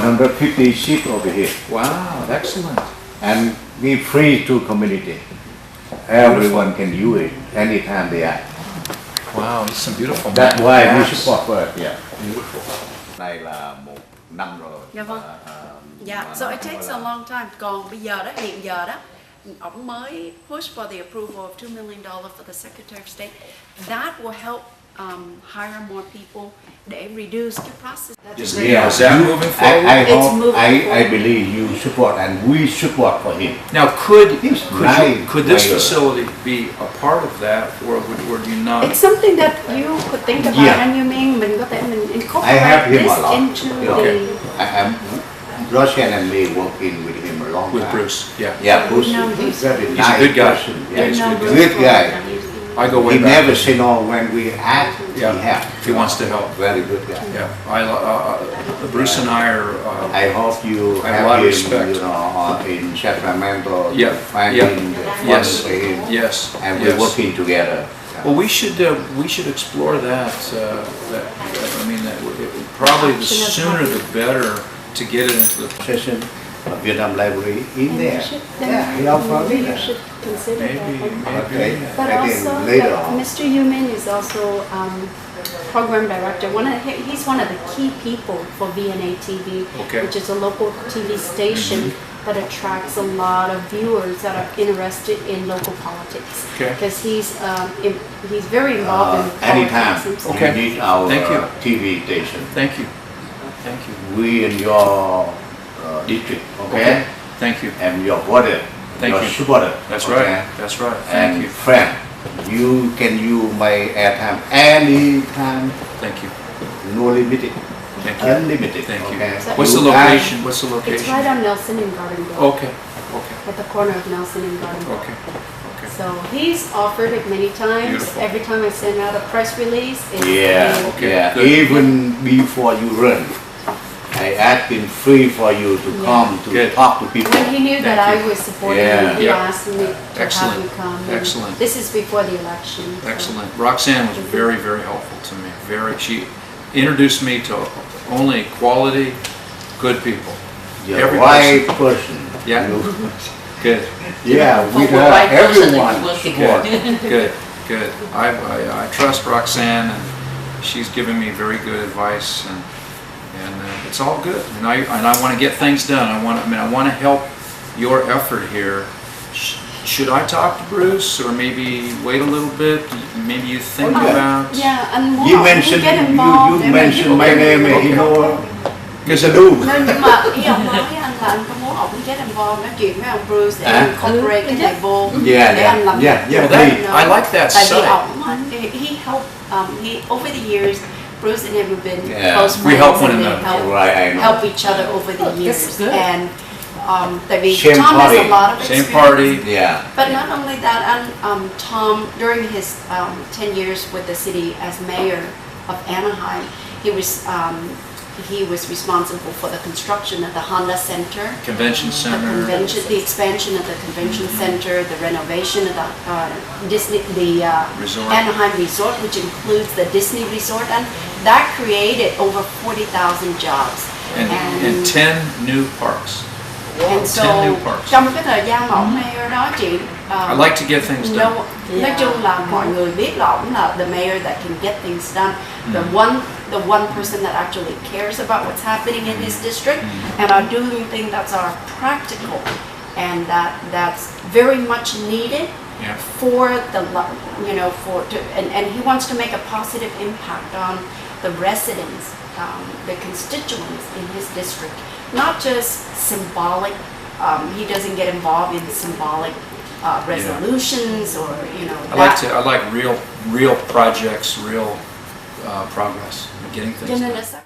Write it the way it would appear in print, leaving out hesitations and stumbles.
150 sheep over here. Wow, excellent. And we free to community. Everyone can use it anytime they are. Wow, it's some beautiful That's why we maps. support first. Yeah. Beautiful. Đây là một năm rồi. Dạ vâng. Yeah, mà so nó it takes a là- long time. Còn bây giờ đó, hiện giờ đó, ông mới push for the approval of $2 million for the Secretary of State. That will help hire more people để reduce the process. Is, Yeah. is that moving forward? I It's hope, moving I forward. believe you support and we support for him. Now, could It's nice could this way. facility be a part of that, or do you not? It's something that you could think about, Yeah. and you mean mình có thể mình I have incorporate him this a lot. into Okay. the. I am Russian and me working with him a long With time. Bruce, yeah. Yeah, Bruce No, is Bruce. very He's a nice good guy. person. Yeah, Yeah, he's No, a Bruce good guy. I go way He back. never say no when we ask. Yeah. He help. He wants to help. Very good guy. Yeah, Bruce and I are. I hope you I have a have lot of him, respect. you know, in Sacramento. Yeah, Finding yeah. the funds Yes, for him, yes, and we're yes. working together. Well, we should explore that. I mean, probably the sooner the better to get it into the. Session of Vietnam Library in And there. you should, Yeah, he offered me you that. should consider Maybe, that. Okay. But I also, think later on. Mr. Yumin is also program director. He's one of the key people for VNA TV, Okay. which is a local TV station that attracts a lot of viewers that are interested in local politics. Okay. Because he's very involved in Anytime politics himself. Okay. you need our Thank you. TV station, Thank you. Thank you. we in your district, okay? Thank you. And your brother, Thank your you. supporter. That's okay? right. That's right. Thank And you. friend, you can use my airtime anytime, Thank you. no limited, Thank you. unlimited. Thank you. okay? What's the You ask- location? What's the It's location? right on Nelson and Gardendale, Okay. Okay. at the corner of Nelson and Gardendale. Okay. Okay. So he's offered it many times. Beautiful. Every time I send out a press release, it's Yeah, Okay, yeah. good. Even before you run, I ask him free for you to Yeah. come to Good. talk to people. When he knew that Thank I you. was supporting Yeah. him, he Yeah. asked me to Excellent. have me come. And Excellent. This is before the election. so- Excellent. Roxanne was very, very helpful to me. She introduced me to only quality, good people. You're Every the right person. Yeah. You- Good. yeah, with the her, right person that everyone you work support. Good. Good. I trust Roxanne, and she's given me very good advice, and it's all good. And I want to get things done. I want to help your effort here. Should I talk to Bruce, or maybe wait a little bit? Maybe you think Oh, yeah. about. Yeah, and more You often mentioned get you involved. mentioned my name and he know Because it's a do. No, nhưng mà ý ông nói với anh là anh có muốn ông get involved nói chuyện với ông Bruce để À. incorporate cái này vô Yeah, để yeah, anh làm yeah, yeah, Well, that- please. I like that Tại vì site. ông he helped over the years. Bruce and him have been Yeah. close We friends help one and they another. help Right, I know. help each other over the years. good. And tại vì Same Tom has a party. lot of Same experience. party. Yeah. But not only that, and Tom, during his 10 years with the city as mayor of Anaheim, he was responsible for the construction of the Honda Center, Convention Center. the expansion of the convention center, the renovation of the Resort. Anaheim Resort, which includes the Disney Resort, and that created over 40,000 jobs. And 10 new parks. And so, 10 new parks. trong cái thời gian mà ông mayor đó chị, I like to get things done. nói chung là mọi người biết là ông là the mayor that can get things done, the one person that actually cares about what's happening in his district and are doing things that are practical and that's very much needed Yeah. for and he wants to make a positive impact on the residents, the constituents in his district, not just symbolic. He doesn't get involved in symbolic resolutions or I like real projects, real progress, getting Cho things nên done. là